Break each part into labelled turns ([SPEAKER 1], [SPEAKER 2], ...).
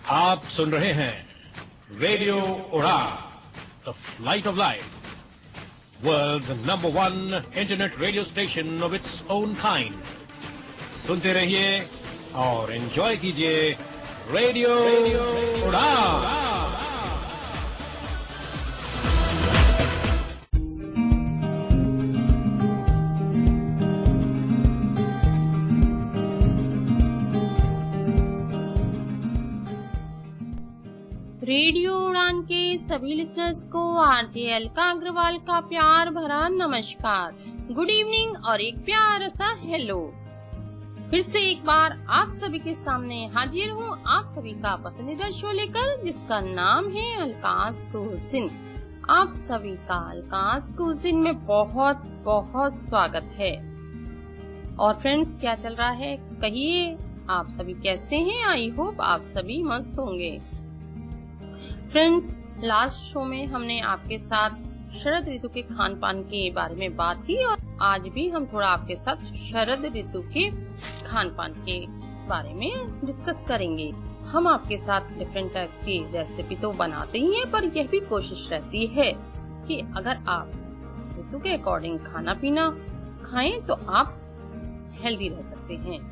[SPEAKER 1] आप सुन रहे हैं radio Udaan, the flight of life, world's number 1 internet radio station of its own kind. सुनते रहिए और एंजॉय कीजिए रेडियो उड़ान।
[SPEAKER 2] रेडियो उड़ान के सभी लिसनर्स को आरजे अलका अग्रवाल का प्यार भरा नमस्कार, गुड इवनिंग और एक प्यारा सा हेलो। फिर से एक बार आप सभी के सामने हाजिर हूँ, आप सभी का पसंदीदा शो लेकर, जिसका नाम है अलकास कुजिन। आप सभी का अलकास कुजिन में बहुत बहुत स्वागत है। और फ्रेंड्स, क्या चल रहा है कहिए, आप सभी कैसे हैं? आई होप आप सभी मस्त होंगे। फ्रेंड्स, लास्ट शो में हमने आपके साथ शरद ऋतु के खान पान के बारे में बात की और आज भी हम थोड़ा आपके साथ शरद ऋतु के खान पान के बारे में डिस्कस करेंगे। हम आपके साथ डिफरेंट टाइप्स की रेसिपी तो बनाते ही हैं, पर यह भी कोशिश रहती है कि अगर आप ऋतु के अकॉर्डिंग खाना पीना खाएं तो आप हेल्दी रह सकते हैं।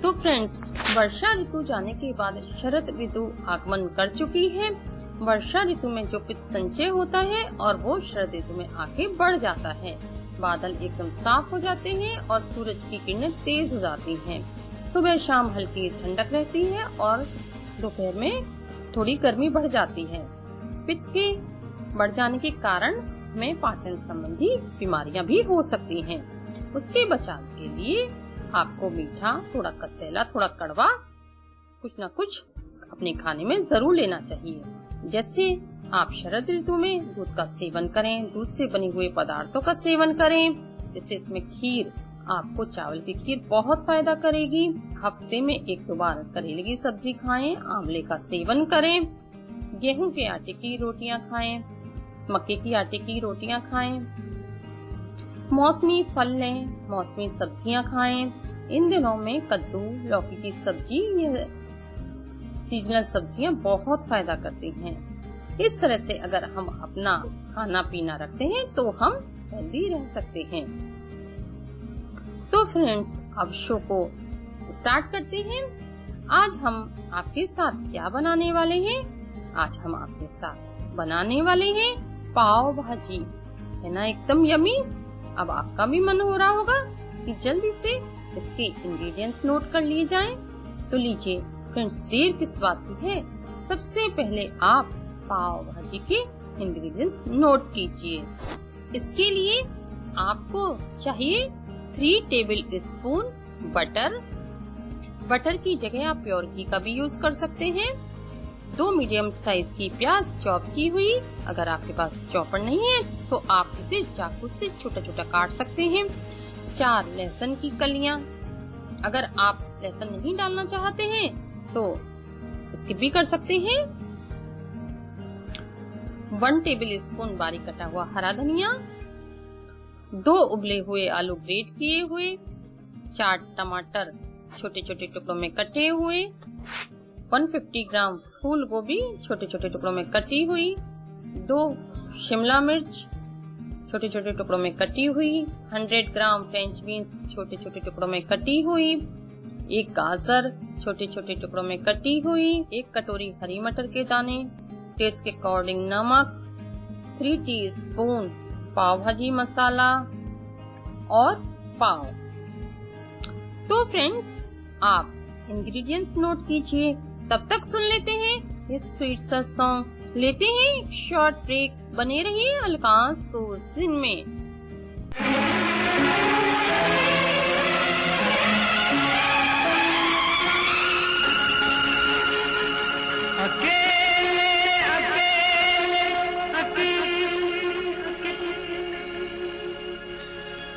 [SPEAKER 2] तो फ्रेंड्स, वर्षा ऋतु जाने के बाद शरद ऋतु आगमन कर चुकी है। वर्षा ऋतु में जो पित्त संचय होता है और वो शरद ऋतु में आगे बढ़ जाता है। बादल एकदम साफ हो जाते हैं और सूरज की किरणें तेज हो जाती हैं। सुबह शाम हल्की ठंडक रहती है और दोपहर में थोड़ी गर्मी बढ़ जाती है। पित्त के बढ़ जाने के कारण में पाचन संबंधी बीमारियां भी हो सकती हैं। उसके बचाव के लिए आपको मीठा, थोड़ा कसैला, थोड़ा कड़वा, कुछ न कुछ अपने खाने में जरूर लेना चाहिए। जैसे आप शरद ऋतु में दूध का सेवन करें, दूध से बने हुए पदार्थों का सेवन करें। जैसे इसमें खीर, आपको चावल की खीर बहुत फायदा करेगी। हफ्ते में 1-2 बार करेले की सब्जी खाएं, आंवले का सेवन करें, गेहूं के आटे की रोटियां खाएं, मक्के की आटे की रोटियां खाएं, मौसमी फल लें, मौसमी सब्जियां खाएं। इन दिनों में कद्दू, लौकी की सब्जी, ये सीजनल सब्जियां बहुत फायदा करती हैं। इस तरह से अगर हम अपना खाना पीना रखते हैं तो हम हेल्दी रह सकते हैं। तो फ्रेंड्स, अब शो को स्टार्ट करते हैं। आज हम आपके साथ क्या बनाने वाले हैं? आज हम आपके साथ बनाने वाले हैं पाव भाजी। है ना एकदम यमी। अब आपका भी मन हो रहा होगा कि जल्दी से इसके इंग्रेडिएंट्स नोट कर लिए जाएं। तो लीजिए फ्रेंड्स, देर किस बात की है, सबसे पहले आप पाव भाजी के इंग्रेडिएंट्स नोट कीजिए। इसके लिए आपको चाहिए 3 टेबल स्पून बटर। बटर की जगह आप प्योर घी का भी यूज कर सकते हैं। 2 मीडियम साइज की प्याज चॉप की हुई। अगर आपके पास चॉपर नहीं है तो आप इसे चाकू से छोटा छोटा काट सकते हैं। 4 लहसुन की कलियां। अगर आप लहसुन नहीं डालना चाहते हैं तो स्किप भी कर सकते हैं। 1 टेबल स्पून बारीक कटा हुआ हरा धनिया। 2 उबले हुए आलू ग्रेट किए हुए। 4 टमाटर छोटे छोटे टुकड़ों में कटे हुए। 150 ग्राम फूल गोभी छोटे छोटे टुकड़ों में कटी हुई। 2 शिमला मिर्च छोटे छोटे टुकड़ों में कटी हुई। 100 ग्राम फ्रेंच बीन्स छोटे छोटे टुकड़ों में कटी हुई। 1 गाजर छोटे छोटे टुकड़ों में कटी हुई। 1 कटोरी हरी मटर के दाने। टेस्ट के अकॉर्डिंग नमक। 3 टीस्पून पाव भाजी मसाला और पाव। तो फ्रेंड्स, आप इंग्रेडिएंट्स नोट कीजिए, तब तक सुन लेते हैं इस स्वीट सा सॉन्ग। लेते हैं एक शॉर्ट ब्रेक, बने रहिए अलकास कुजिन में।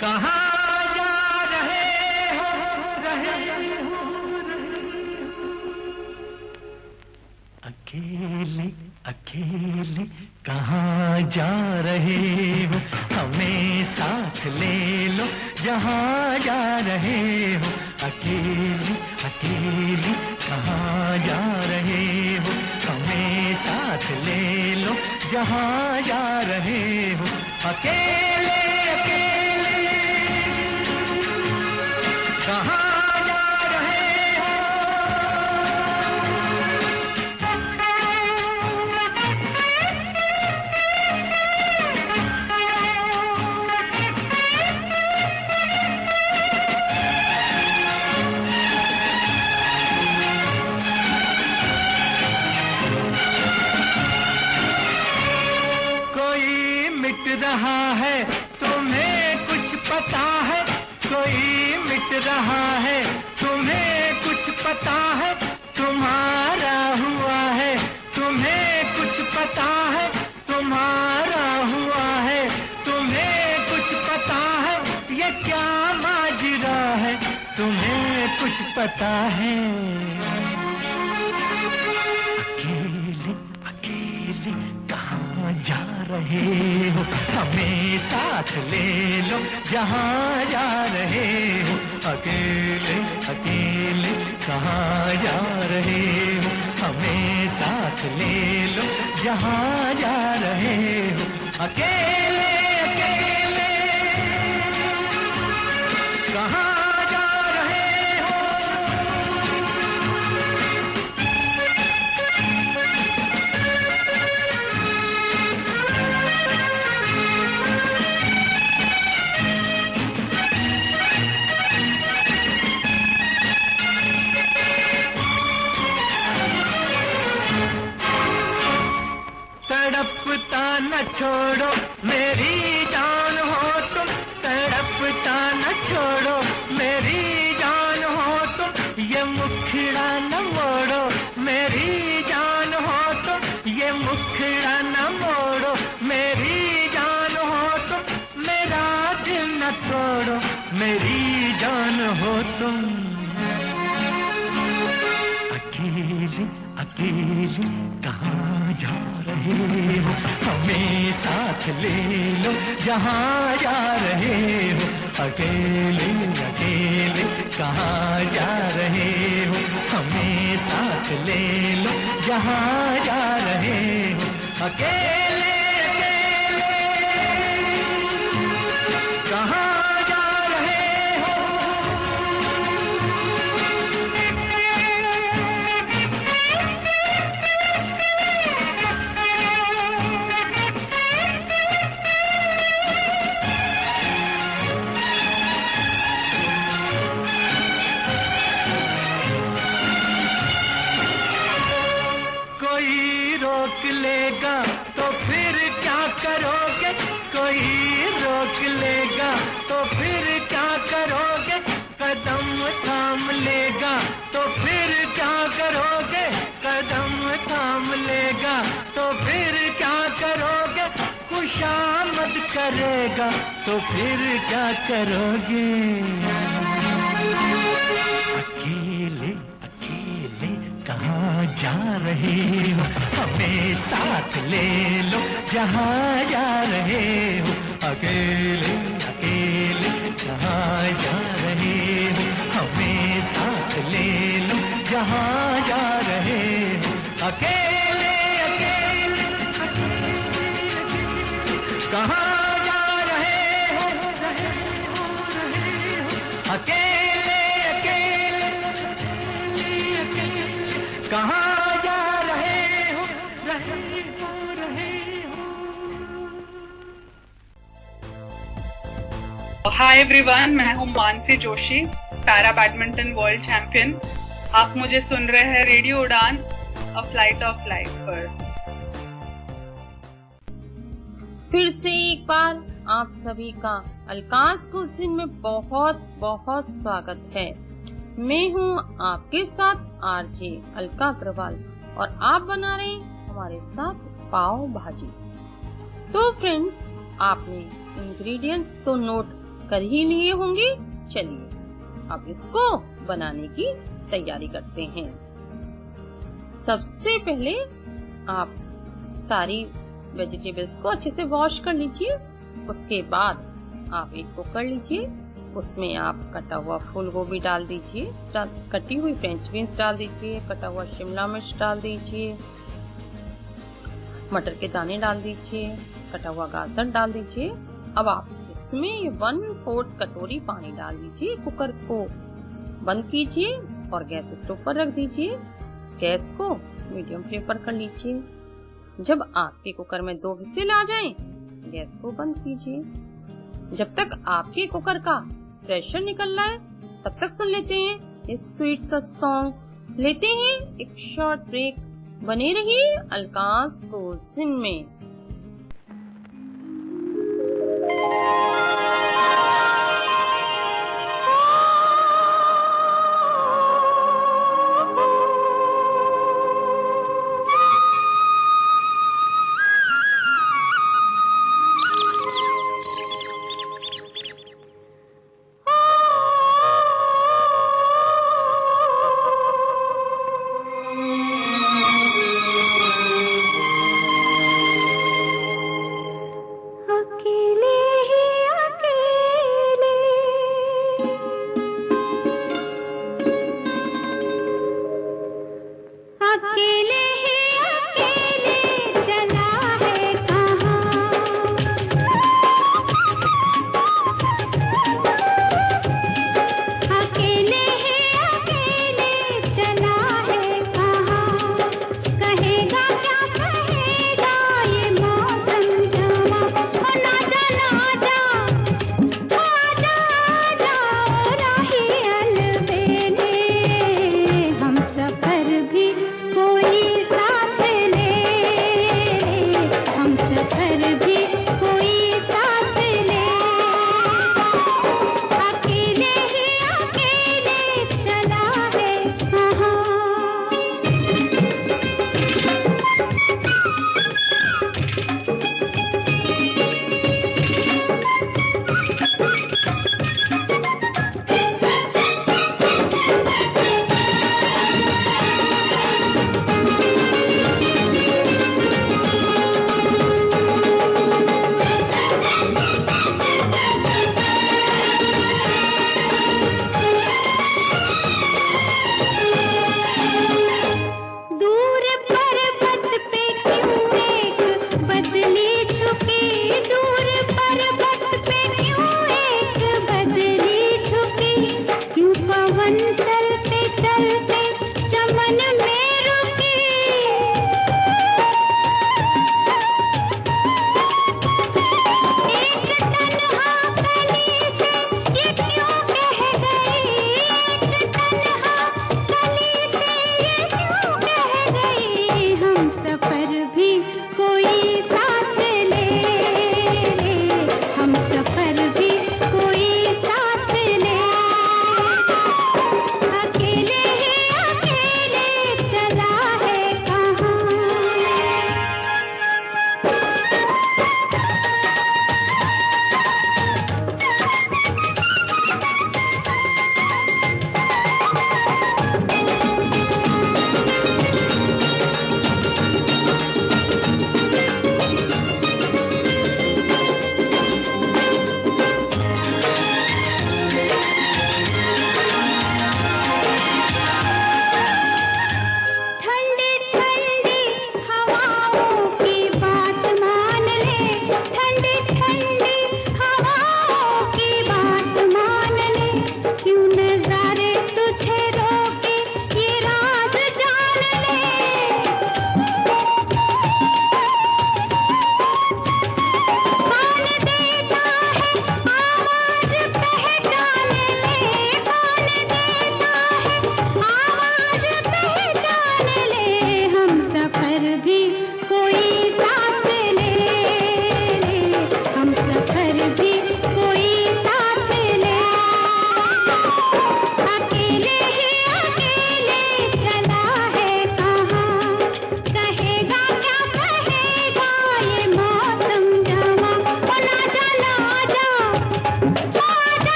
[SPEAKER 3] कहाँ जा रहे हो, अकेले अकेले कहाँ जा रहे हो, हमें साथ ले लो जहाँ जा रहे हो। अकेले अकेले कहाँ जा रहे हो, हमें साथ ले लो जहाँ जा रहे हो। अकेले अकेले कहाँ रहा है, तुम्हें कुछ पता है, कोई मिट रहा है, तुम्हें कुछ पता है, तुम्हारा हुआ है, तुम्हें कुछ पता है, तुम्हारा हुआ है, तुम्हें कुछ पता है, ये क्या माजरा है, तुम्हें कुछ पता है। अकेले अकेले कहाँ जा रहे हो, हमें साथ ले लो जहाँ जा रहे हो। अकेले अकेले कहाँ जा रहे हो, हमें साथ ले लो जहाँ जा रहे हो। अकेले अकेले कहाँ तड़पता न छोड़ो मेरी जान हो तुम, तड़पता न छोड़ो मेरी जान हो तुम, ये मुखड़ा न मोड़ो मेरी जान हो तुम, ये मुखड़ा न मोड़ो मेरी जान हो तुम, मेरा दिल न तोड़ो मेरी जान हो तुम। अकेले अकेले कहाँ जा रहे हो, हमें साथ ले लो जहाँ जा रहे हो। अकेले अकेले कहाँ जा रहे हो, हमें साथ ले लो जहाँ जा रहे हो। अकेले अकेले कहाँ लेगा तो फिर क्या करोगे, कोई रोक लेगा तो फिर क्या करोगे, कदम थाम लेगा तो फिर क्या करोगे, कदम थाम लेगा तो फिर क्या करोगे, खुशामद करेगा तो फिर क्या करोगे। अकेले अकेले कहाँ जा रहे हो, हमें साथ ले लो जहाँ जा रहे हो। अकेले अकेले कहाँ जा रहे हो, हमें साथ ले लो जहाँ जा रहे हो। अकेले अकेले कहाँ जा रहे हो, अकेले अकेले कहाँ जा रहे हो,
[SPEAKER 4] हाय एवरीवन, मैं हूँ Mansi Joshi, para badminton world champion. आप मुझे सुन रहे हैं रेडियो उड़ान अ फ्लाइट ऑफ लाइफ पर।
[SPEAKER 2] फिर से एक बार आप सभी का अलकास कुज़िन में बहुत बहुत स्वागत है। मैं हूँ आपके साथ आरजे अलका अग्रवाल और आप बना रहे हमारे साथ पाव भाजी। तो फ्रेंड्स, आपने इंग्रेडिएंट्स तो नोट कर ही लिए होंगे। चलिए अब इसको बनाने की तैयारी करते हैं। सबसे पहले आप सारी वेजिटेबल्स को अच्छे से वॉश कर लीजिए। उसके बाद आप एक कुकर लीजिए, उसमें आप कटा हुआ फूल गोभी डाल दीजिए, कटी हुई फ्रेंच बीन्स डाल दीजिए, कटा हुआ शिमला मिर्च डाल दीजिए, मटर के दाने डाल दीजिए, कटा हुआ गाजर डाल दीजिए। अब आप इसमें 1/4 कटोरी पानी डाल दीजिए। कुकर को बंद कीजिए और गैस स्टोव पर रख दीजिए। गैस को मीडियम फ्लेम पर कर लीजिए। जब आपके कुकर में 2 विसिल आ जाएं, गैस को बंद कीजिए। जब तक आपके कुकर का प्रेशर निकल रहा है, तब तक सुन लेते हैं इस स्वीट सा सॉन्ग। लेते हैं एक शॉर्ट ब्रेक। बने रहिए अलकास कोसिन में।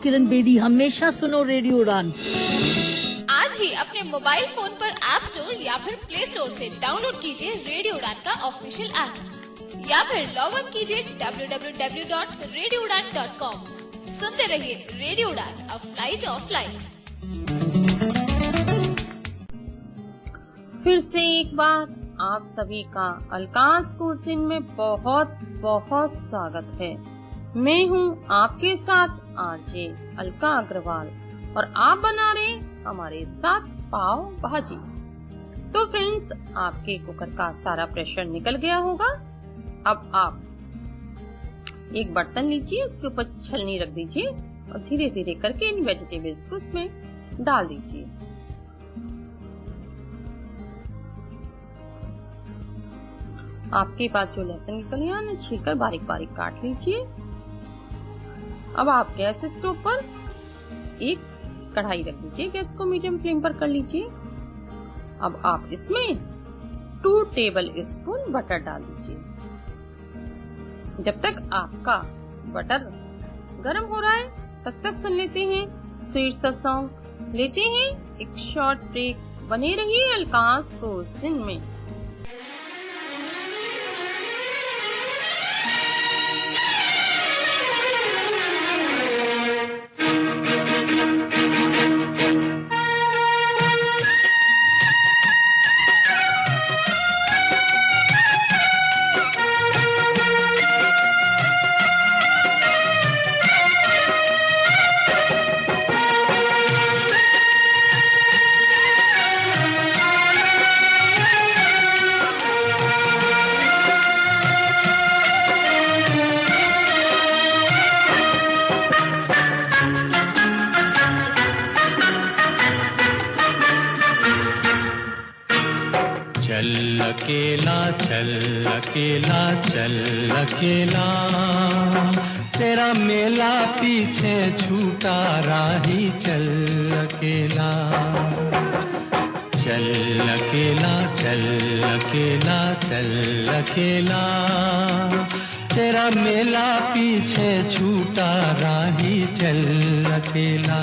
[SPEAKER 5] किरण बेदी। हमेशा सुनो रेडियो उड़ान।
[SPEAKER 6] आज ही अपने मोबाइल फोन पर ऐप स्टोर या फिर प्ले स्टोर से डाउनलोड कीजिए रेडियो उड़ान का ऑफिशियल ऐप या फिर लॉग इन कीजिए www.radioudan.com। सुनते रहिए रेडियो उड़ान, अ फ्लाइट ऑफ लाइफ।
[SPEAKER 2] फिर से एक बार आप सभी का अलकास क्विज़ में बहुत बहुत स्वागत है। मैं हूँ आपके साथ आरजे अलका अग्रवाल और आप बना रहे हमारे साथ पाव भाजी। तो फ्रेंड्स, आपके कुकर का सारा प्रेशर निकल गया होगा। अब आप एक बर्तन लीजिए, उसके ऊपर छलनी रख दीजिए और धीरे धीरे करके इन वेजिटेबल्स को उसमें डाल दीजिए। आपके पास जो लहसुन की कलियां हैं छीलकर बारीक बारीक काट लीजिए। अब आप गैस स्टोव पर एक कढ़ाई रख लीजिए, गैस को मीडियम फ्लेम पर कर लीजिए। अब आप इसमें 2 टेबल स्पून बटर डाल दीजिए। जब तक आपका बटर गर्म हो रहा है तब तक सुन लेते हैं स्वीट सा सॉन्ग। लेते हैं एक शॉर्ट ब्रेक। बने रहिए अलकास क्विज़ में।
[SPEAKER 3] अकेला तेरा मेला पीछे छूटा राही चल अकेला। चल अकेला चल अकेला चल अकेला तेरा मेला पीछे छूटा राही चल अकेला।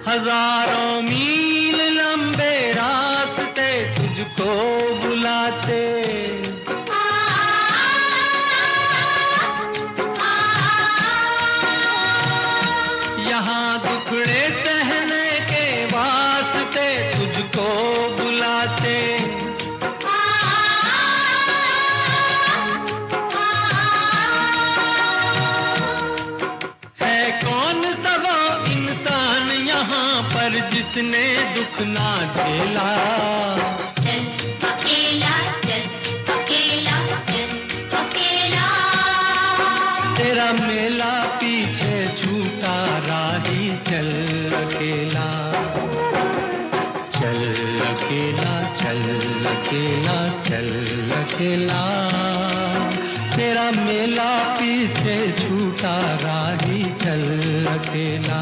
[SPEAKER 3] हजारों मील लंबे रास्ते तुझको बुलाते, यहाँ दुखड़े सहने के वास्ते तुझको बुलाते। है कौन सा वो इंसान यहाँ पर जिसने दुख ना झेला।
[SPEAKER 6] चल अकेला चल अकेला चल अकेला
[SPEAKER 3] तेरा मेला पीछे छूटा राही चल अकेला। चल अकेला चल अकेला चल अकेला तेरा मेला पीछे छूटा राही चल अकेला।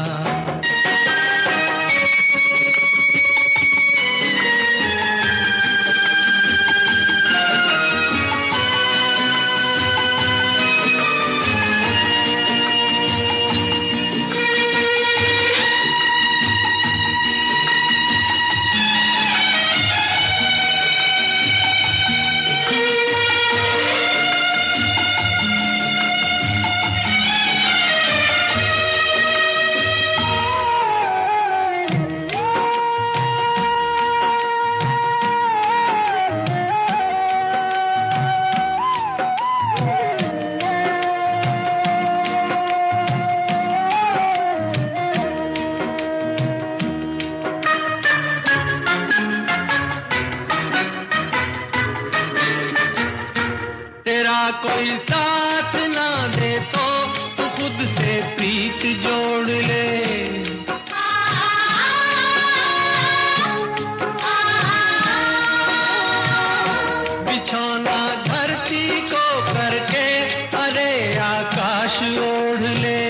[SPEAKER 3] आकाश ओढ़ ले।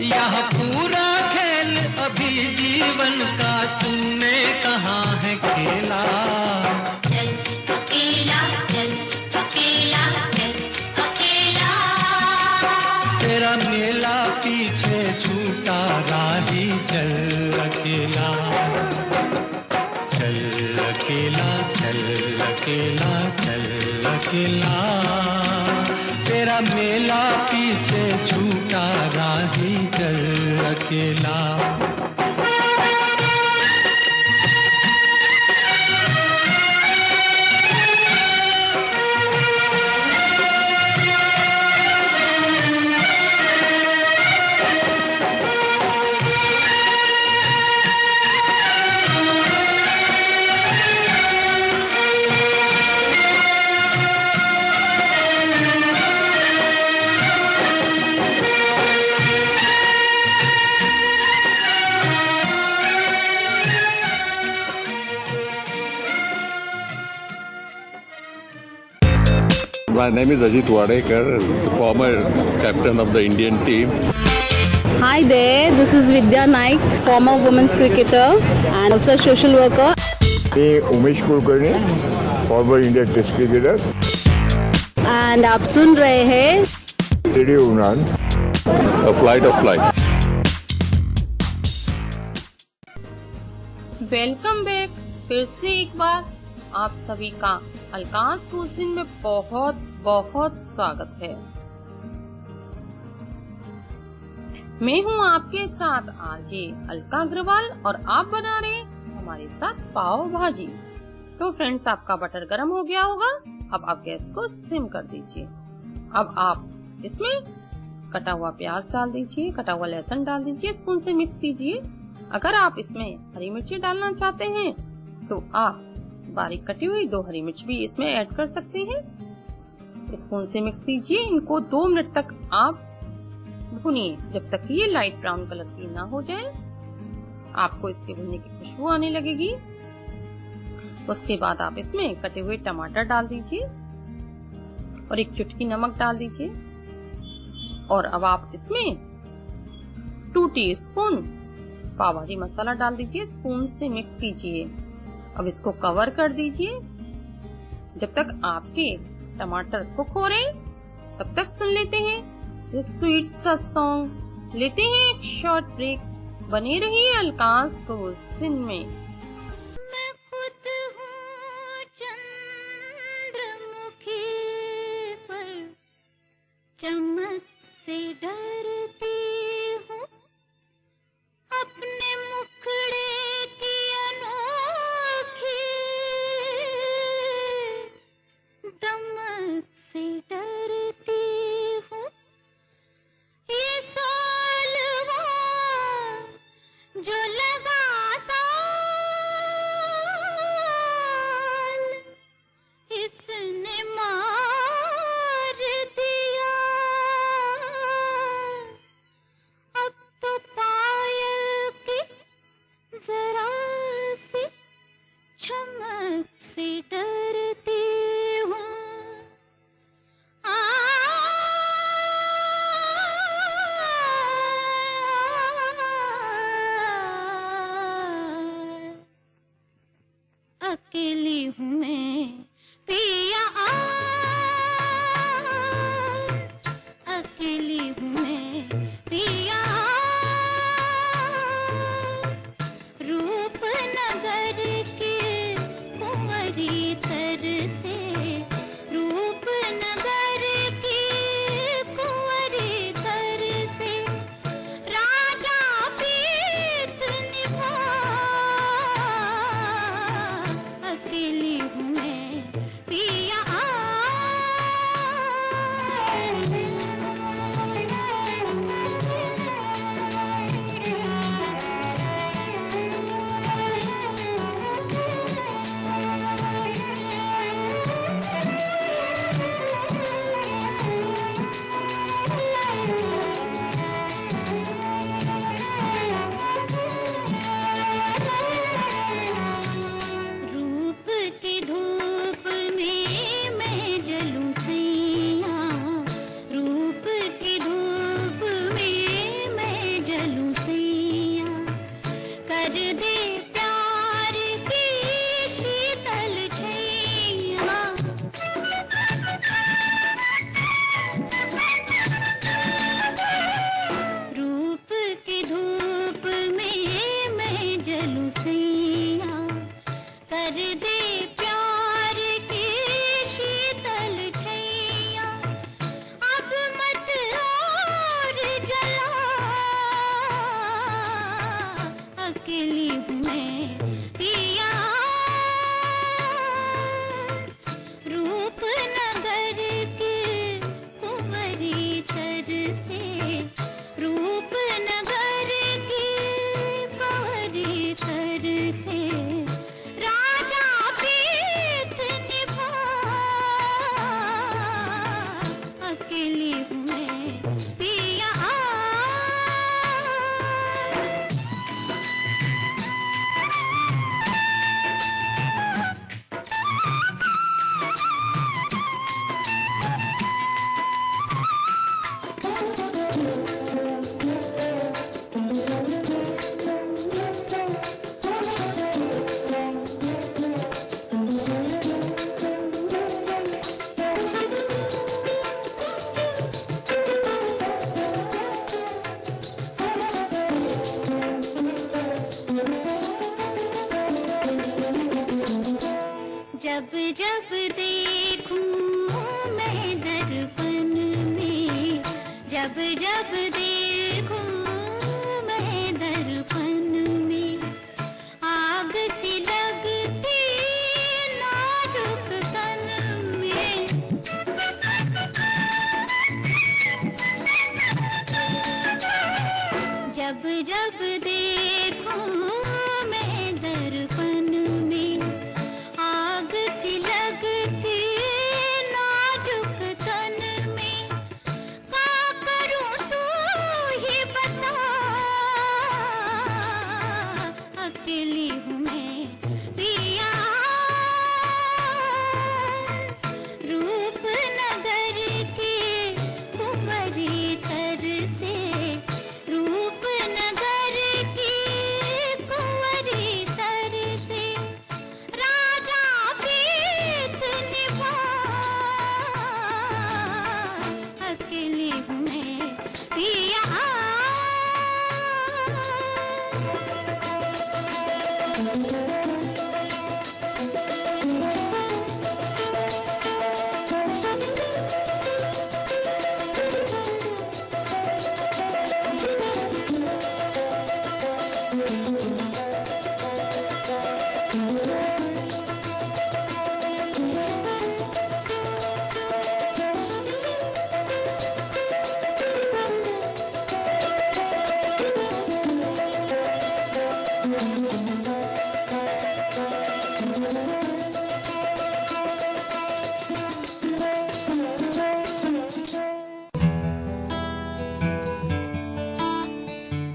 [SPEAKER 3] यह पूरा खेल अभी जीवन का तूने कहाँ है खेला।
[SPEAKER 7] चल अकेला, चल अकेला, चल अकेला।
[SPEAKER 3] तेरा मेला पीछे छूटा राही चल अकेला। चल अकेला, चल अकेला, चल अकेला। तेरा मेला पीछे छूटा राही चल अकेला।
[SPEAKER 8] My name is Ajit Wadekar, the former captain of the Indian team.
[SPEAKER 9] Hi there, this is Vidya Naik, former women's cricketer and also social worker.
[SPEAKER 10] मैं Umesh Kulkarni, former Indian Test cricketer.
[SPEAKER 9] And आप सुन रहे हैं
[SPEAKER 10] रेडियो उड़ान,
[SPEAKER 8] A flight of light.
[SPEAKER 2] Welcome back. फिर से एक बार आप सभी का अलकास क्विज़ में बहुत बहुत स्वागत है। मैं हूं आपके साथ आरजे अलका अग्रवाल और आप बना रहे हमारे साथ पाव भाजी। तो फ्रेंड्स, आपका बटर गर्म हो गया होगा। अब आप गैस को सिम कर दीजिए। अब आप इसमें कटा हुआ प्याज डाल दीजिए, कटा हुआ लहसुन डाल दीजिए, स्पून से मिक्स कीजिए। अगर आप इसमें हरी मिर्ची डालना चाहते हैं तो आप बारीक कटी हुई 2 हरी मिर्च भी इसमें ऐड कर सकते हैं। स्पून से मिक्स कीजिए। इनको 2 मिनट तक आप भुनिए जब तक ये लाइट ब्राउन कलर की ना हो जाए। आपको इसके भुनने की खुशबू आने लगेगी। उसके बाद आप इसमें कटे हुए टमाटर डाल दीजिए और 1 चुटकी नमक डाल दीजिए। और अब आप इसमें 2 टीस्पून पाव भाजी मसाला डाल दीजिए। स्पून से मिक्स कीजिए। अब इसको कवर कर दीजिए जब तक आपके टमाटर कुक हो रहे। तब तक सुन लेते हैं ये स्वीट सा सॉन्ग। लेते हैं एक शॉर्ट ब्रेक। बने रहिए अलकास क्विज़ में।
[SPEAKER 7] मैं खुद हूँ चंद्रमुखी पर चमक से डरती हूँ। अपने मुखड़े की अनोखी दमक से डरती हूँ। ये सालवा जो लगा साल इसने मार दिया। अब तो पायल की जरा सी चमक से डरती हूँ। अकेली हूँ मैं पिया अकेली हूँ मैं पिया। रूपनगर के कुंवरी तर से रूपनगर की कुंवरी तर से राजा प्रीत निभा। अकेली हूँ मैं पिया। कर दे प्यार की शीतल छैया, अब मत और जला, अकेली हूँ मैं पिया, रूपनगर की कुंवरी तर से, रूपनगर की कुंवरी तर से, राजा प्रीत निभा, अकेली हूँ मैं पिया। जब जब देखूं मैं दर्पण में, जब जब देखूं मैं दर्पण में, आग सी लगती नाजुक तन में, जब जब देखूं मैं दर्पण में, आग सी लगती नाजुक तन में, क्या करूं तू ही बता, अकेली हूँ मैं पिया, रूपनगर की कुंवरी तर से, रूपनगर की कुंवरी तर से, राजा प्रीत निभा, अकेली हूँ मैं पिया।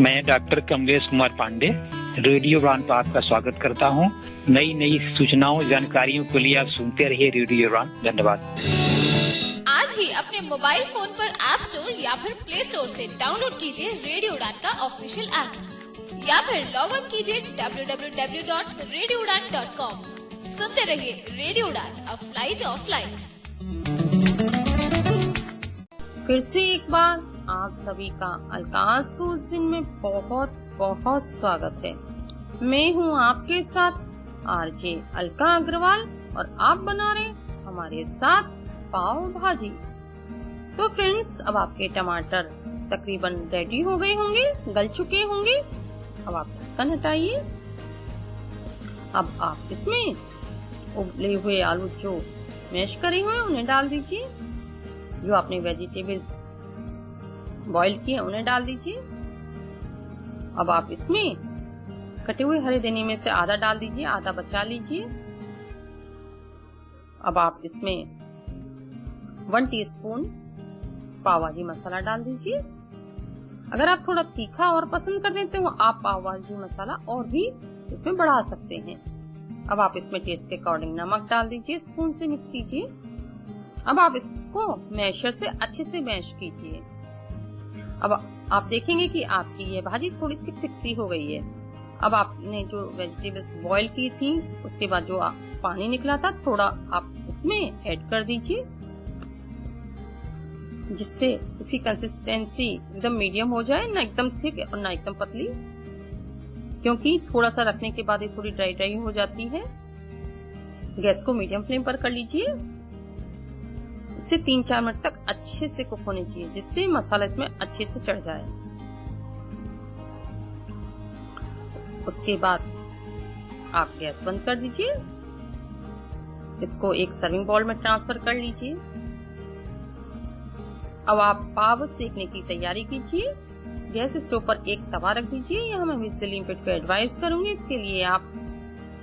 [SPEAKER 11] मैं डॉक्टर कमलेश कुमार पांडे रेडियो उड़ान पर आपका स्वागत करता हूं। नई नई सूचनाओं जानकारियों के लिए आप सुनते रहिए रेडियो उड़ान। धन्यवाद।
[SPEAKER 6] आज ही अपने मोबाइल फोन पर ऐप स्टोर या फिर प्ले स्टोर से डाउनलोड कीजिए रेडियो उड़ान का ऑफिशियल ऐप, या फिर लॉग इन कीजिए www.radioudan.com। सुनते रहिए रेडियो उड़ान, अ फ्लाइट ऑफ लाइफ।
[SPEAKER 2] फिर से एक बार आप सभी का अलकास को उस दिन में बहुत बहुत स्वागत है। मैं हूँ आपके साथ आरजे अलका अग्रवाल और आप बना रहे हमारे साथ पाव भाजी। तो फ्रेंड्स, अब आपके टमाटर तकरीबन रेडी हो गए होंगे, गल चुके होंगे। अब आप ढक्कन हटाइए। अब आप इसमें उबले हुए आलू जो मैश करे हुए उन्हें डाल दीजिए। जो आपने वेजिटेबल्स बॉईल किए उन्हें डाल दीजिए। अब आप इसमें कटे हुए हरे धनिये में से आधा डाल दीजिए, आधा बचा लीजिए। अब आप इसमें 1 टीस्पून पाव भाजी मसाला डाल दीजिए। अगर आप थोड़ा तीखा और पसंद कर देते हो आप पाव भाजी मसाला और भी इसमें बढ़ा सकते हैं। अब आप इसमें टेस्ट के अकॉर्डिंग नमक डाल दीजिए, स्पून से मिक्स कीजिए। अब आप इसको मैशर से अच्छे से मैश कीजिए। अब आप देखेंगे कि आपकी ये भाजी थोड़ी थिक थिक सी हो गई है। अब आपने जो वेजिटेबल्स बॉईल की थी उसके बाद जो पानी निकला था थोड़ा आप इसमें ऐड कर दीजिए, जिससे इसकी कंसिस्टेंसी एकदम मीडियम हो जाए, ना एकदम थिक और ना एकदम पतली, क्योंकि थोड़ा सा रखने के बाद ये थोड़ी ड्राई ड्राई हो जाती है। गैस को मीडियम फ्लेम पर कर लीजिए। इसे 3-4 मिनट तक अच्छे से कुक होने चाहिए, जिससे मसाला इसमें अच्छे से चढ़ जाए। उसके बाद आप गैस बंद कर दीजिए। इसको एक सर्विंग बाउल में ट्रांसफर कर लीजिए। अब आप पाव सेकने की तैयारी कीजिए। गैस स्टोव पर एक तवा रख दीजिए। यहाँ मैं मिर्च लिमिटेड को एडवाइस करूंगी, इसके लिए आप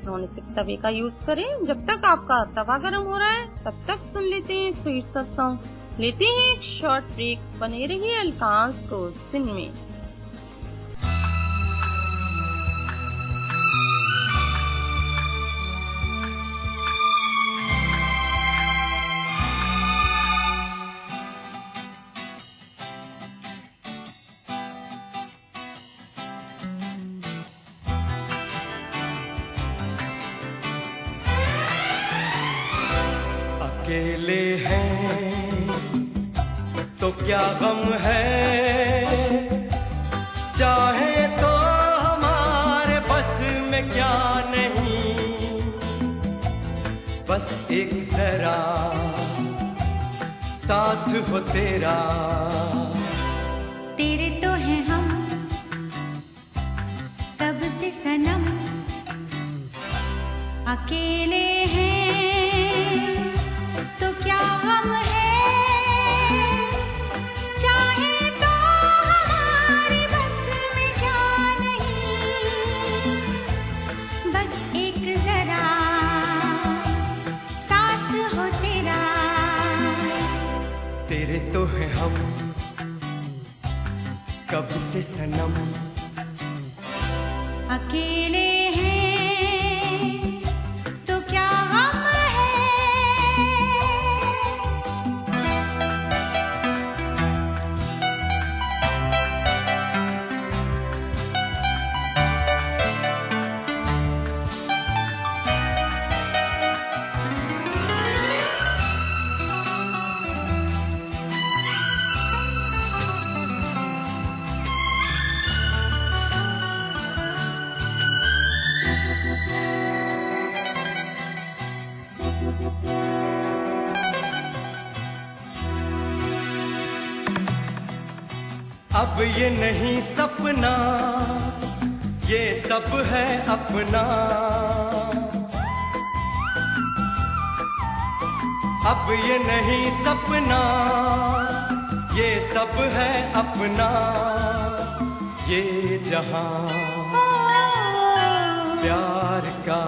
[SPEAKER 2] नॉन स्टिक तवे का यूज करें। जब तक आपका तवा गर्म हो रहा है तब तक सुन लेते हैं स्वीट सा सॉन्ग। लेते हैं एक शॉर्ट ब्रेक। बने रहिए अलकास को सिन में।
[SPEAKER 3] अकेले हैं तो क्या गम है, चाहे तो हमारे बस में क्या नहीं, बस एक जरा साथ हो तेरा।
[SPEAKER 7] तेरे तो हैं हम तब से सनम, अकेले हैं तो क्या गम है, चाहे तो हमारी बस में क्या नहीं, बस एक जरा साथ हो तेरा।
[SPEAKER 3] तेरे तो हैं हम कब से सनम,
[SPEAKER 7] अकेले हैं तो क्या गम है।
[SPEAKER 3] अब ये नहीं सपना, ये सब है अपना। अब ये नहीं सपना, ये सब है अपना। ये जहां प्यार का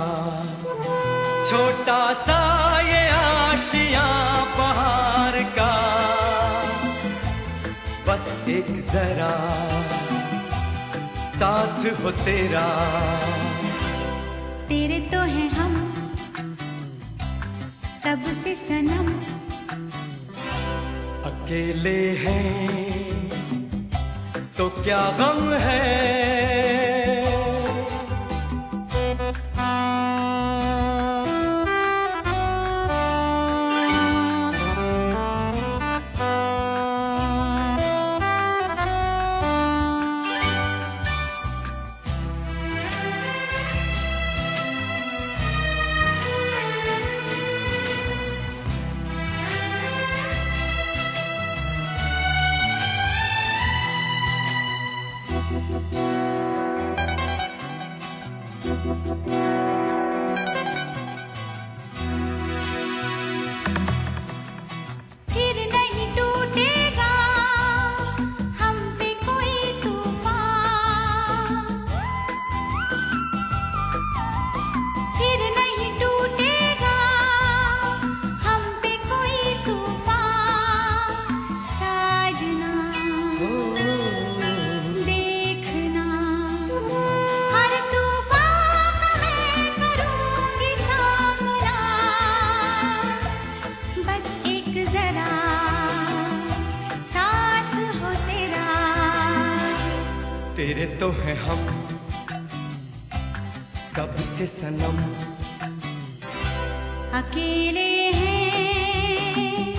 [SPEAKER 3] छोटा सा, ये आशियां बहार का, बस एक जरा साथ हो तेरा।
[SPEAKER 7] तेरे तो हैं हम तब से सनम,
[SPEAKER 3] अकेले हैं तो क्या गम है।
[SPEAKER 7] फिर नहीं टूटेगा हम पे कोई तूफान, फिर नहीं टूटेगा हम पे कोई तूफान। साजना देखना हर तूफान का मैं करूंगी सामना, बस एक जरा साथ हो तेरा।
[SPEAKER 3] तेरे तो हैं हम कब से सनम,
[SPEAKER 7] अकेले हैं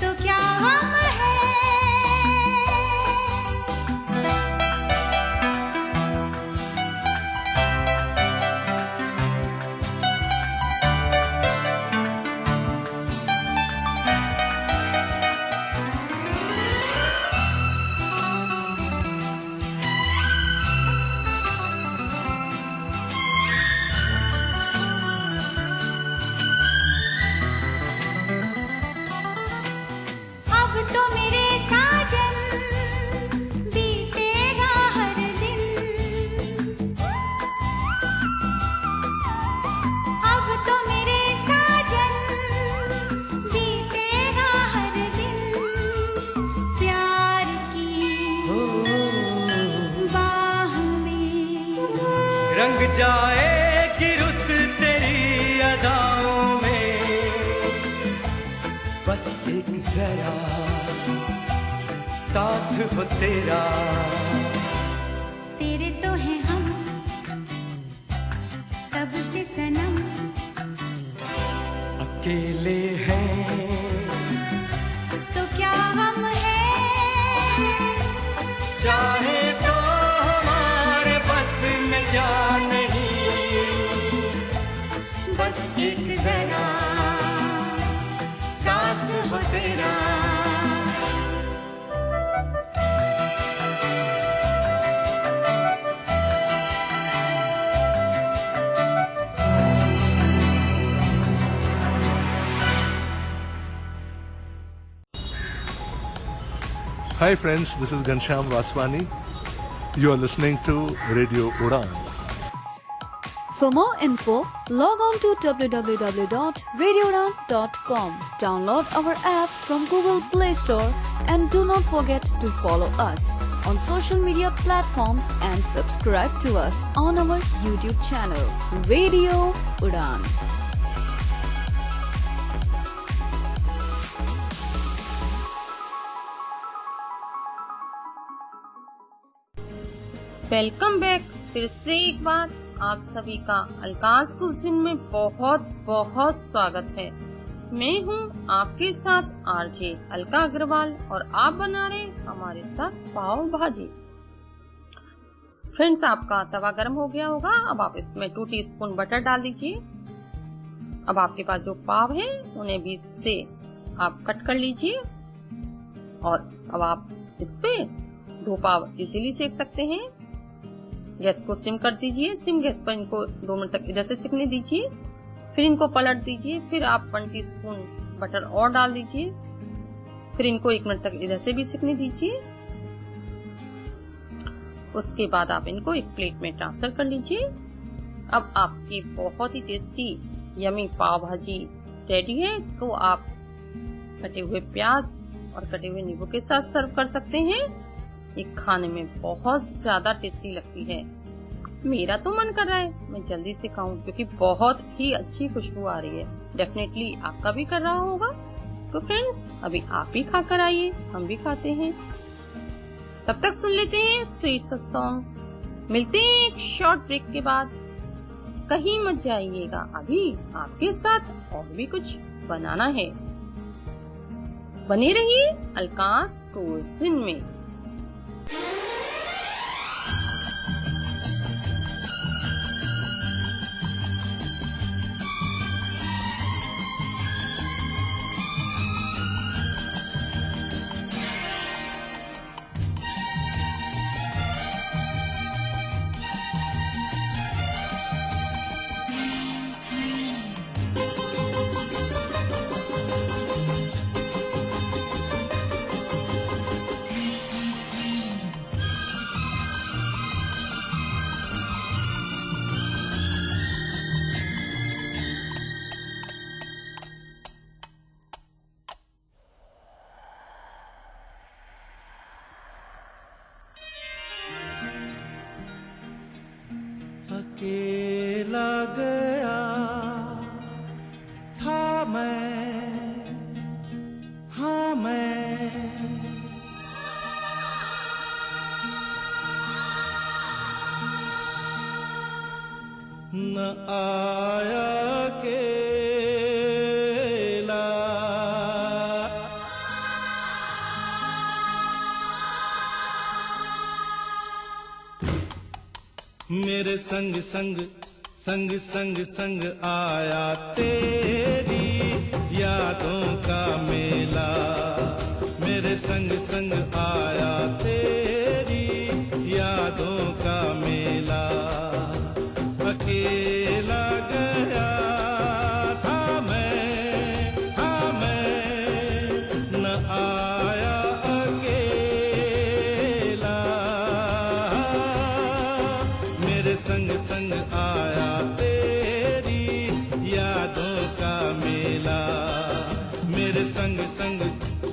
[SPEAKER 7] तो क्या गम है।
[SPEAKER 3] जाएगी रुत तेरी अदाओं में, बस एक जरा साथ हो तेरा।
[SPEAKER 7] तेरे तो हैं हम तब से सनम,
[SPEAKER 3] अकेले हैं
[SPEAKER 7] तो क्या गम है,
[SPEAKER 3] चाहे तो हमारे बस में क्या नहीं, बस एक जरा साथ हो तेरा।
[SPEAKER 12] Hi friends, this is Ghanshyam Vaswani. You are listening to Radio Udan.
[SPEAKER 6] For more info, log on to www.radioudan.com. Download our app from Google Play Store and do not forget to follow us on social media platforms and subscribe to us on our YouTube channel, Radio Udan.
[SPEAKER 2] Welcome back. फिर से एक बार आप सभी का अलकाज cuisine में बहुत बहुत स्वागत है। मैं हूं आपके साथ आरजे अलका अग्रवाल और आप बना रहे हमारे साथ पाव भाजी। फ्रेंड्स, आपका तवा गर्म हो गया होगा। अब आप इसमें 2 टीस्पून बटर डाल दीजिए। अब आपके पास जो पाव है उन्हें बीच से आप कट कर लीजिए और अब आप इस पे 2 पाव इजीली सेक सकते हैं। गैस को सिम कर दीजिए। सिम गैस पर इनको 2 मिनट तक इधर से सिकने दीजिए, फिर इनको पलट दीजिए। फिर आप 1 टीस्पून बटर और डाल दीजिए, फिर इनको 1 मिनट तक इधर से भी सिकने दीजिए। उसके बाद आप इनको एक प्लेट में ट्रांसफर कर लीजिए। अब आपकी बहुत ही टेस्टी यमी पाव भाजी रेडी है। इसको आप कटे हुए प्याज और कटे हुए नींबू के साथ सर्व कर सकते हैं। ये खाने में बहुत ज्यादा टेस्टी लगती है। मेरा तो मन कर रहा है मैं जल्दी से खाऊं क्योंकि बहुत ही अच्छी खुशबू आ रही है। डेफिनेटली आपका भी कर रहा होगा। तो फ्रेंड्स, अभी आप भी खाकर आइए, हम भी खाते हैं। तब तक सुन लेते हैं स्वीट सा सॉन्ग। मिलते हैं एक शॉर्ट ब्रेक के बाद। कहीं मत जाइएगा, अभी आपके साथ और भी कुछ बनाना है। बने रहिए अलकाज कुजिन में।
[SPEAKER 3] अकेला गया था मैं, हाँ मैं न आया अकेला, मेरे संग संग संग संग संग आया तेरी यादों का मेला। मेरे संग संग आया तेरी यादों का मेला। अकेला गया था मैं न आया अकेला। मेरे संग संग आया तेरी यादों का मेला। मेरे संग संग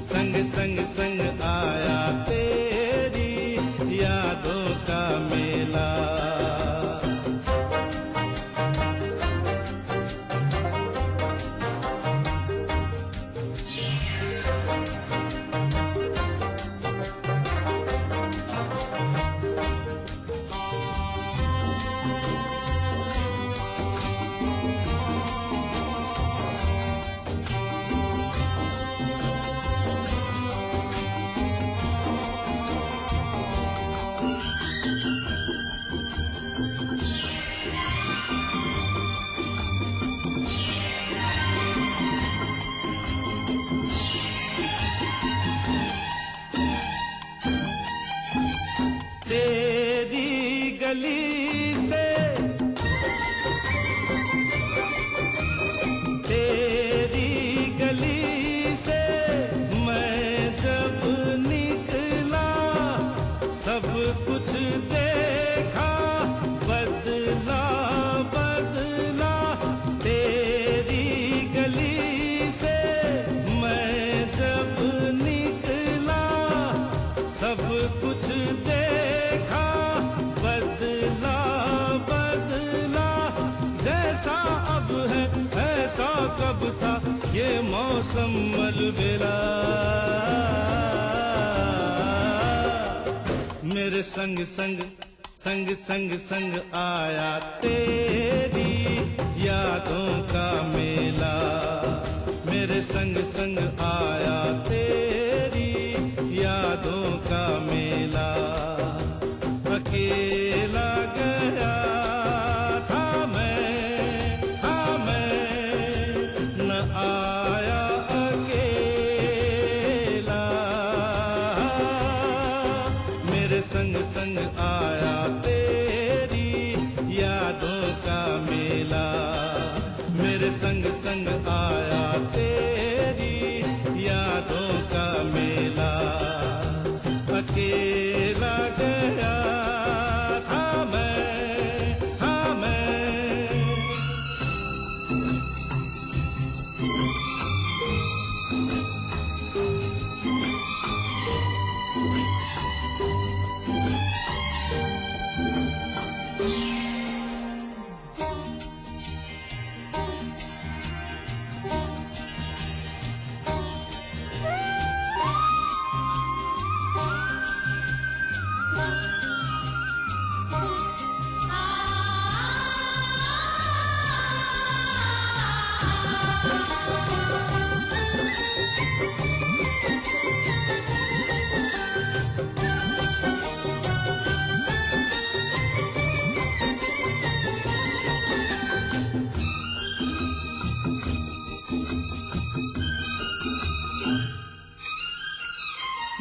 [SPEAKER 3] संग संग संग आया तेरी यादों का मेला।
[SPEAKER 13] गली से, तेरी गली से मैं जब निकला, सब कुछ देखा, बदला बदला। तेरी गली से मैं जब निकला, सब कुछ देखा, बदला बदला। जैसा अब है ऐसा कब था, ये मौसम अलबेला। मेरे संग संग संग संग संग आया तेरी यादों का मेला। मेरे संग संग आया तेरी यादों का मेला। अकेला गया था मैं न आया अकेला। मेरे संग संग आया तेरी यादों का मेला। मेरे संग संग आया तेरी यादों का मेला। अकेला गया था मैं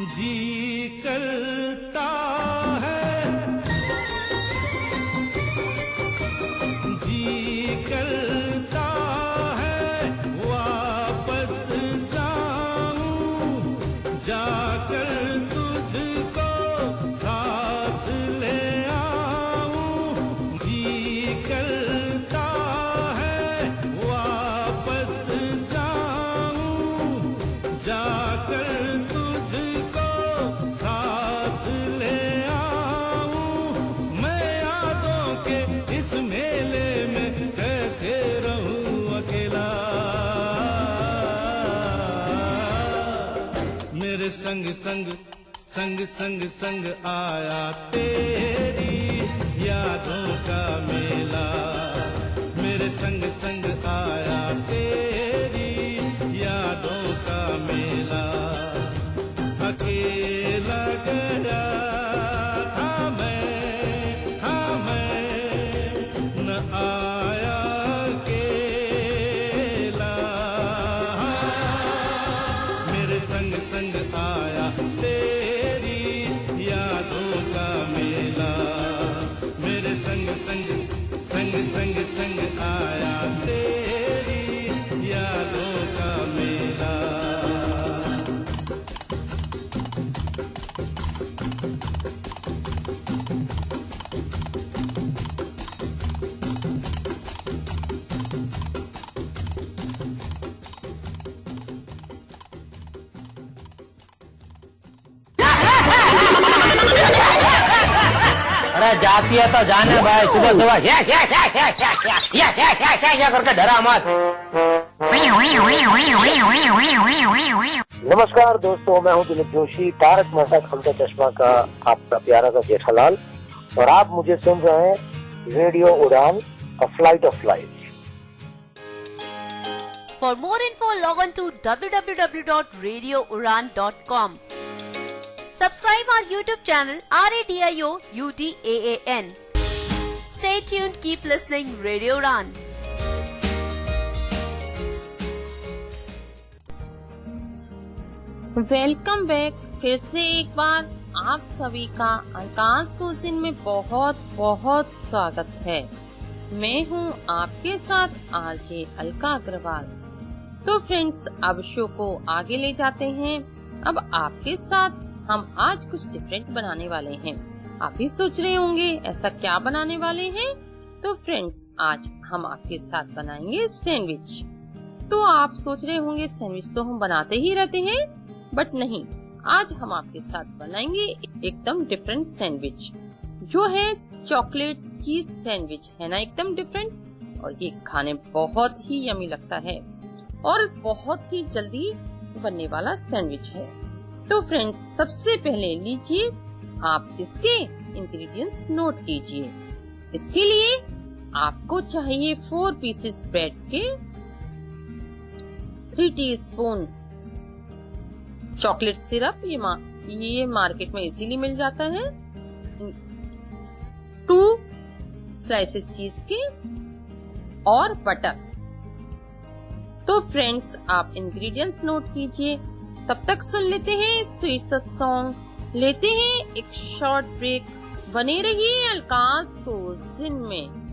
[SPEAKER 13] जी करता है, जी करता है वापस जाऊं, जाकर तुझको साथ ले आऊं। जी करता है वापस जाऊं, जाकर साथ ले आऊं। मैं यादों के इस मेले में कैसे रहूं अकेला। मेरे संग संग संग संग संग आया तेरी यादों का मेला। मेरे संग संग आया तेरी यादों का मेला। अकेला गया था मैं न आया अकेला। मेरे संग संग आया तेरी यादों का मेला। मेरे संग संग संग संग संग आया तेरी यादों का मेला।
[SPEAKER 14] अरे जाती है तो जाने भाई, सुबह सुबह क्या करके डरा मत।
[SPEAKER 15] नमस्कार दोस्तों, मैं हूं दिलीप जोशी, तारक मेहता का उल्टा चश्मा का आपका प्यारा सा जेठालाल, और आप मुझे सुन रहे हैं रेडियो उड़ान, a flight of life.
[SPEAKER 16] For more info, log on to www.radioudan.com. Subscribe our YouTube channel Radio UDAAN. Stay tuned, keep listening Radio Udan.
[SPEAKER 2] Welcome back. फिर से एक बार आप सभी का आकाश क्विज़ में बहुत बहुत स्वागत है। मैं हूं आपके साथ आरजे अलका अग्रवाल। तो फ्रेंड्स, अब शो को आगे ले जाते हैं। अब आपके साथ हम आज कुछ डिफरेंट बनाने वाले हैं। आप भी सोच रहे होंगे ऐसा क्या बनाने वाले हैं। तो फ्रेंड्स, आज हम आपके साथ बनाएंगे सैंडविच। तो आप सोच रहे होंगे सैंडविच तो हम बनाते ही रहते हैं, बट नहीं, आज हम आपके साथ बनाएंगे एकदम डिफरेंट सैंडविच, जो है चॉकलेट चीज सैंडविच। है ना एकदम डिफरेंट, और ये खाने बहुत ही यमी लगता है और बहुत ही जल्दी बनने वाला सैंडविच है। तो फ्रेंड्स, सबसे पहले लीजिए आप इसके इंग्रेडिएंट्स नोट कीजिए। इसके लिए आपको चाहिए 4 पीसेस ब्रेड के, 3 टीस्पून चॉकलेट सिरप, ये मार्केट में इजीली मिल जाता है, 2 स्लाइसेस चीज के और बटर। तो फ्रेंड्स, आप इंग्रेडिएंट्स नोट कीजिए। तब तक सुन लेते हैं स्वीट सा सॉन्ग, लेते हैं एक शॉर्ट ब्रेक। बने रहिए आकाश क्विज़ में।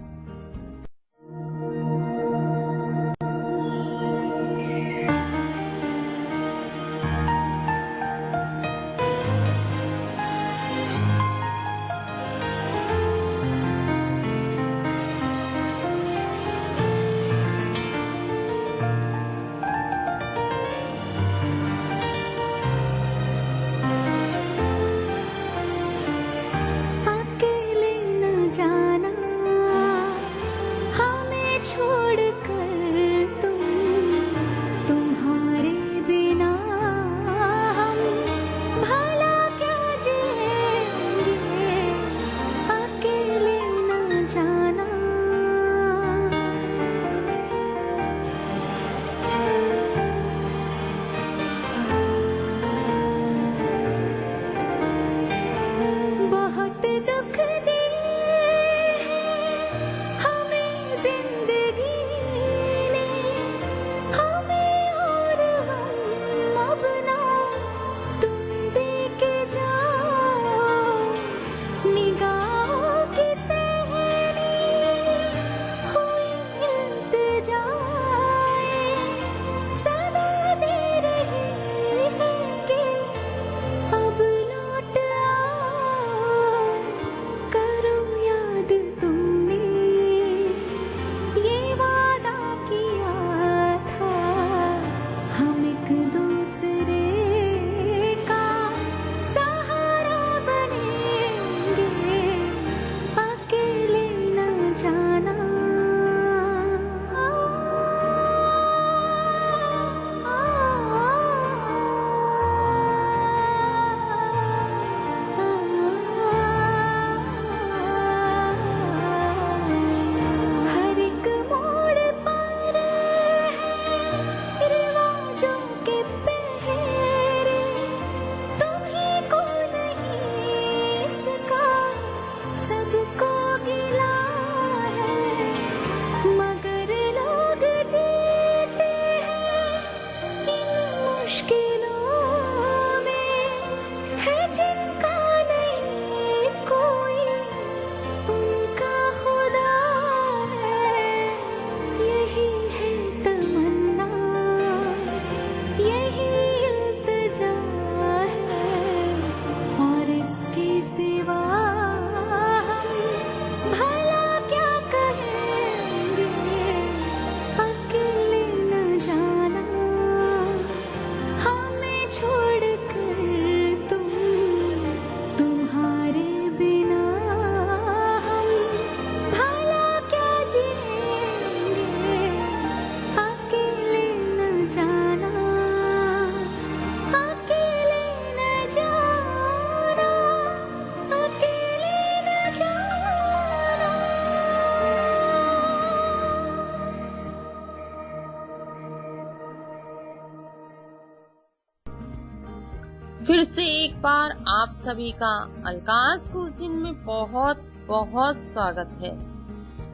[SPEAKER 2] फिर से एक बार आप सभी का आकाश क्विज़ में बहुत बहुत स्वागत है।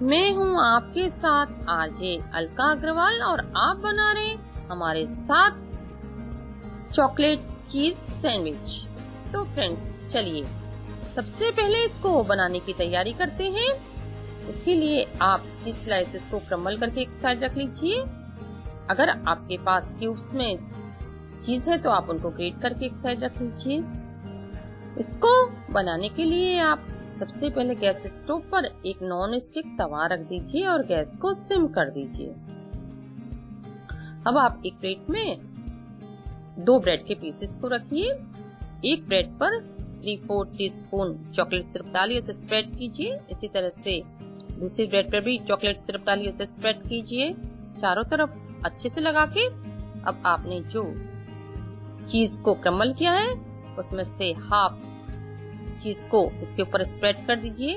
[SPEAKER 2] मैं हूं आपके साथ आरजे अलका अग्रवाल और आप बना रहे हमारे साथ चॉकलेट चीज सैंडविच। तो फ्रेंड्स चलिए सबसे पहले इसको बनाने की तैयारी करते हैं। इसके लिए आप चीज स्लाइसेस को क्रम्बल करके एक साइड रख लीजिए। अगर आपके पास क्यूब्स में चीज है तो आप उनको ग्रेट करके एक साइड रख लीजिए। इसको बनाने के लिए आप सबसे पहले गैस स्टोव पर एक नॉन स्टिक तवा रख दीजिए और गैस को सिम कर दीजिए। अब आप एक प्लेट में 2 ब्रेड के पीसेस को रखिए। एक ब्रेड पर 3/4 टीस्पून चॉकलेट सिरप डालिए, उसे स्प्रेड कीजिए। इसी तरह से दूसरी ब्रेड पर भी चॉकलेट सिरप डालिए, उसे स्प्रेड कीजिए चारों तरफ अच्छे से लगा के। अब आपने जो चीज को क्रम्बल किया है उसमें से हाफ चीज को इसके ऊपर स्प्रेड कर दीजिए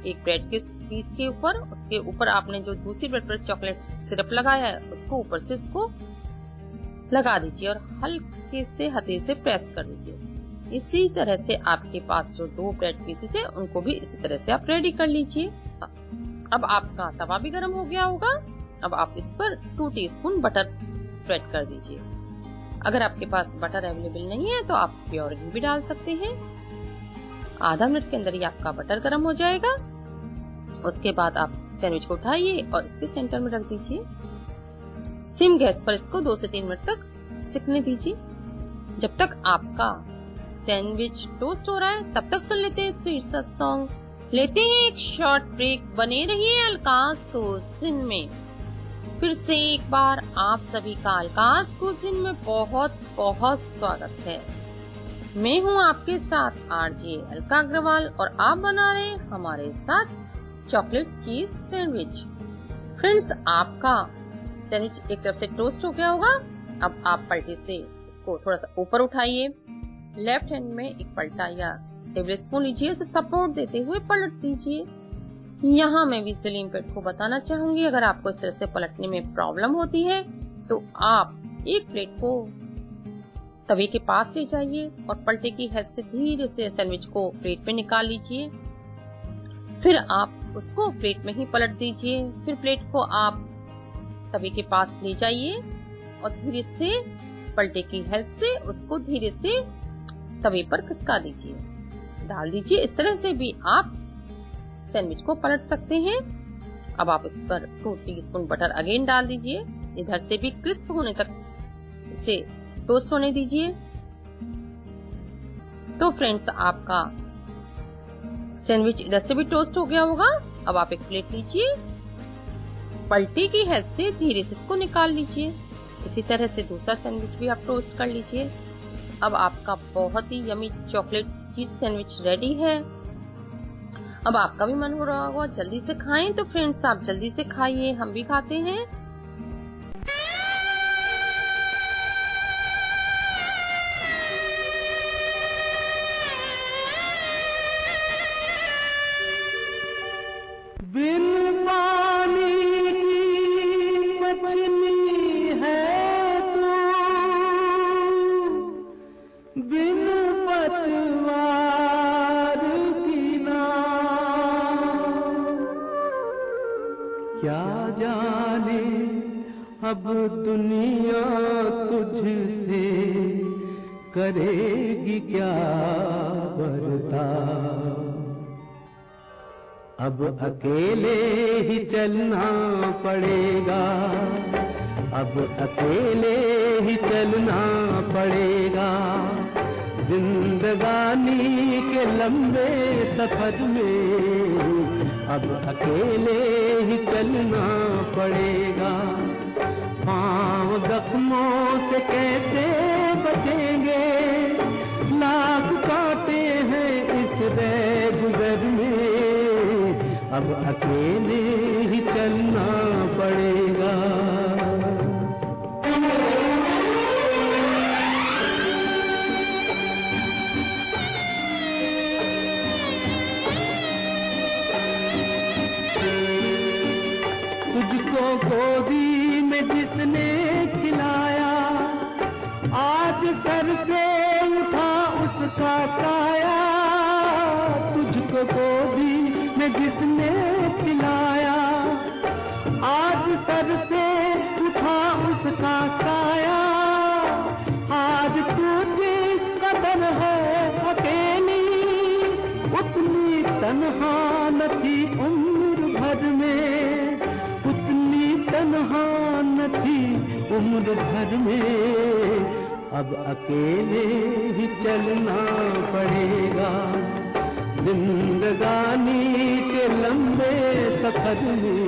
[SPEAKER 2] एक ब्रेड के पीस के ऊपर। उसके ऊपर आपने जो दूसरी ब्रेड पर चॉकलेट सिरप लगाया है उसको ऊपर से उसको लगा दीजिए और हल्के से हाथे से प्रेस कर दीजिए। इसी तरह से आपके पास जो 2 ब्रेड पीसेस है उनको भी इसी तरह से आप रेडी कर लीजिए। अब आपका तवा भी गर्म हो गया होगा। अब आप इस पर 2 टीस्पून बटर स्प्रेड कर दीजिए। अगर आपके पास बटर अवेलेबल नहीं है तो आप प्योर घी भी डाल सकते हैं। आधा मिनट के अंदर ही आपका बटर गर्म हो जाएगा। उसके बाद आप सैंडविच को उठाइए और इसके सेंटर में रख दीजिए। सिम गैस पर इसको 2 से 3 मिनट तक सिकने दीजिए। जब तक आपका सैंडविच टोस्ट हो रहा है तब तक सुन लेते हैं स्वीट सा सॉन्ग। लेते हैं एक शॉर्ट ब्रेक। बने रहिए अलकास कुजिन में। फिर से एक बार आप सभी का अलकास कुजिन में बहुत बहुत स्वागत है। मैं हूं आपके साथ आरजे अलका अग्रवाल और आप बना रहे हैं हमारे साथ चॉकलेट चीज सैंडविच। फ्रेंड्स, आपका सैंडविच एक तरफ से टोस्ट हो गया होगा। अब आप पलटे से इसको थोड़ा सा ऊपर उठाइए। लेफ्ट हैंड में एक पलटा या टेबल स्पून लीजिए, उसे सपोर्ट देते हुए पलट दीजिए। यहाँ मैं विजुअली इम्पेयर्ड को बताना चाहूंगी, अगर आपको इस तरह से पलटने में प्रॉब्लम होती है तो आप एक प्लेट को तवे के पास ले जाइए और पलटे की हेल्प से धीरे से सैंडविच को प्लेट में निकाल लीजिए। फिर आप उसको प्लेट में ही पलट दीजिए। फिर प्लेट को आप तवे के पास ले जाइए और धीरे से पलटे की हेल्प से उसको धीरे से तवे पर खिसका दीजिए, डाल दीजिए। इस तरह से भी आप सैंडविच को पलट सकते हैं। अब आप इस पर 2 टीस्पून बटर अगेन डाल दीजिए। इधर से भी क्रिस्प होने तक इसे टोस्ट होने दीजिए। तो फ्रेंड्स, आपका सैंडविच इधर से भी टोस्ट हो गया होगा। अब आप एक प्लेट लीजिए, पलटे की हेल्प से धीरे से इसको निकाल लीजिए। इसी तरह से दूसरा सैंडविच भी आप टोस्ट कर लीजिए। अब आपका बहुत ही yummy chocolate cheese sandwich ready है। अब आपका भी मन हो रहा होगा जल्दी से खाएं, तो फ्रेंड्स आप जल्दी से खाइए, हम भी खाते हैं।
[SPEAKER 3] बिन पानी की मछली है तू, बिन पतवार की नाव। क्या जाने अब दुनिया तुझसे करेगी क्या बर्ताव। अब अकेले ही चलना पड़ेगा, अब अकेले ही चलना पड़ेगा। जिंदगानी के लंबे सफर में अब अकेले ही चलना पड़ेगा। पाँव जख्मों से कैसे बचेंगे, लाख कांटे हैं इस रह गुजर में। अब अकेले ही चलना पड़ेगा। तुझको गोदी में जिसने खिलाया, आज सर से उठा उसका साया। तुझको गोदी में जिसने खिलाया, आज सर से उठा उसका साया। आज तू जिस कदर है तन्हा न थी उम्र भर में, उतनी तन्हा न थी उम्र भर में। अब अकेले ही चलना पड़ेगा जिंदगानी के लंबे सफर में।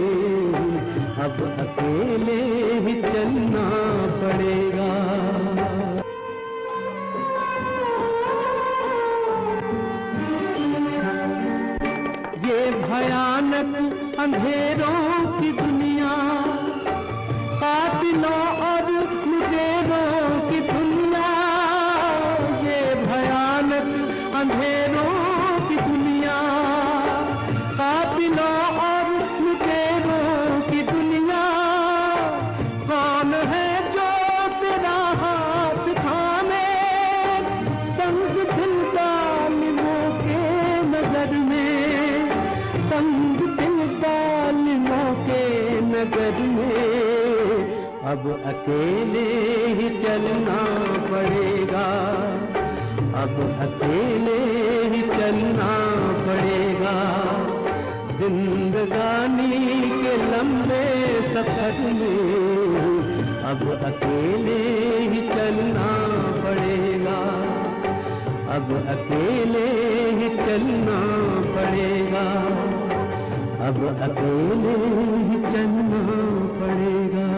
[SPEAKER 3] अब अकेले ही चलना पड़ेगा। ये भयानक अंधेरों की दुनिया, कातिलों और मुजेरों की दुनिया, ये भयानक अंधेरों की दुनिया, कातिलों और मुजेरों की दुनिया। कौन है जो तेरा हाथ थामे, संग दिल जालिमों के नजर में, संग दिल जालिमों के नजर में। अब अकेले ही चलना पड़ेगा, अब अकेले ही चलना पड़ेगा जिंदगानी के लंबे सफर में। अब अकेले ही चलना पड़ेगा, अब अकेले ही चलना पड़ेगा, अब अकेले ही चलना पड़ेगा।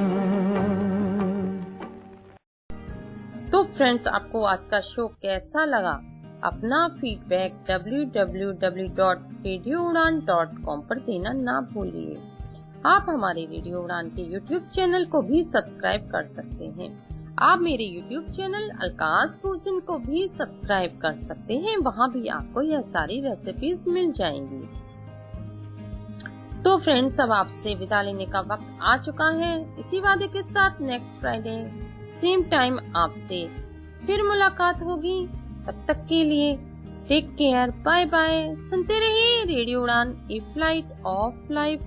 [SPEAKER 2] तो फ्रेंड्स, आपको आज का शो कैसा लगा? अपना फीडबैक www.radioudan.com पर देना ना भूलिए। आप हमारे रेडियो उड़ान के YouTube चैनल को भी सब्सक्राइब कर सकते हैं। आप मेरे YouTube चैनल अलकास कुजिन को भी सब्सक्राइब कर सकते हैं, वहाँ भी आपको यह सारी रेसिपीज मिल जाएंगी। तो फ्रेंड्स, अब आपसे विदा लेने का वक्त आ चुका है। इसी वादे के साथ नेक्स्ट फ्राइडे सेम टाइम आपसे फिर मुलाकात होगी। तब तक के लिए टेक केयर, बाय बाय। सुनते रहिए रेडियो उड़ान, ए फ्लाइट ऑफ लाइफ।